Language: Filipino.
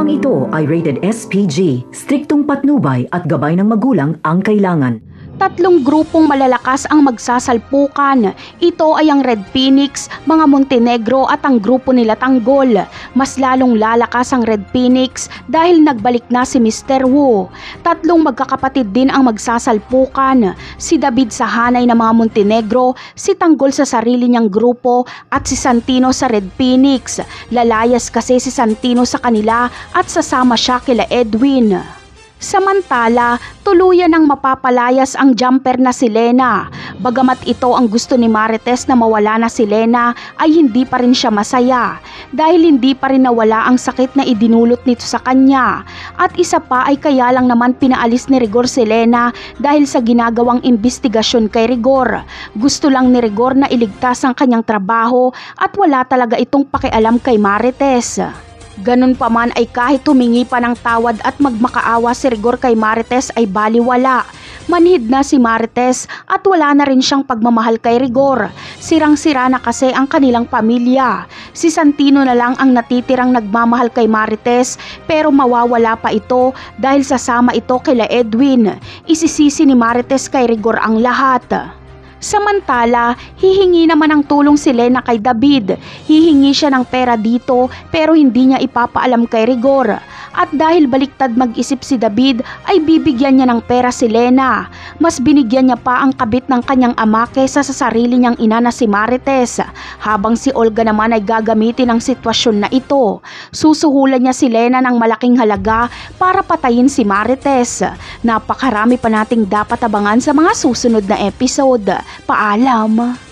Programang ito ay rated SPG, striktong patnubay at gabay ng magulang ang kailangan. Tatlong grupong malalakas ang magsasalpukan. Ito ay ang Red Phoenix, mga Montenegro at ang grupo nila Tanggol. Mas lalong lalakas ang Red Phoenix dahil nagbalik na si Mr. Wu. Tatlong magkakapatid din ang magsasalpukan. Si David sa hanay ng mga Montenegro, si Tanggol sa sarili niyang grupo at si Santino sa Red Phoenix. Lalayas kasi si Santino sa kanila at sasama siya kila Edwin. Samantala, tuluyan ng mapapalayas ang jumper na si Lena. Bagamat ito ang gusto ni Marites na mawala na si Lena, ay hindi pa rin siya masaya dahil hindi pa rin nawala ang sakit na idinulot nito sa kanya. At isa pa ay kaya lang naman pinaalis ni Rigor si Lena dahil sa ginagawang investigasyon kay Rigor. Gusto lang ni Rigor na iligtas ang kanyang trabaho at wala talaga itong pakialam kay Marites. Ganun pa man ay kahit humingi pa ng tawad at magmakaawa si Rigor kay Marites ay baliwala. Manhid na si Marites at wala na rin siyang pagmamahal kay Rigor. Sirang-sira na kasi ang kanilang pamilya. Si Santino na lang ang natitirang nagmamahal kay Marites pero mawawala pa ito dahil sasama ito kila Edwin. Isisisi ni Marites kay Rigor ang lahat. Samantala, hihingi naman ng tulong si Lena kay David. Hihingi siya ng pera dito pero hindi niya ipapaalam kay Rigor. At dahil baliktad mag-isip si David ay bibigyan niya ng pera si Lena. Mas binigyan niya pa ang kabit ng kanyang ama kesa sa sarili niyang ina na si Marites. Habang si Olga naman ay gagamitin ang sitwasyon na ito. Susuhulan niya si Lena ng malaking halaga para patayin si Marites. Napakarami pa nating dapat abangan sa mga susunod na episode. Paalam!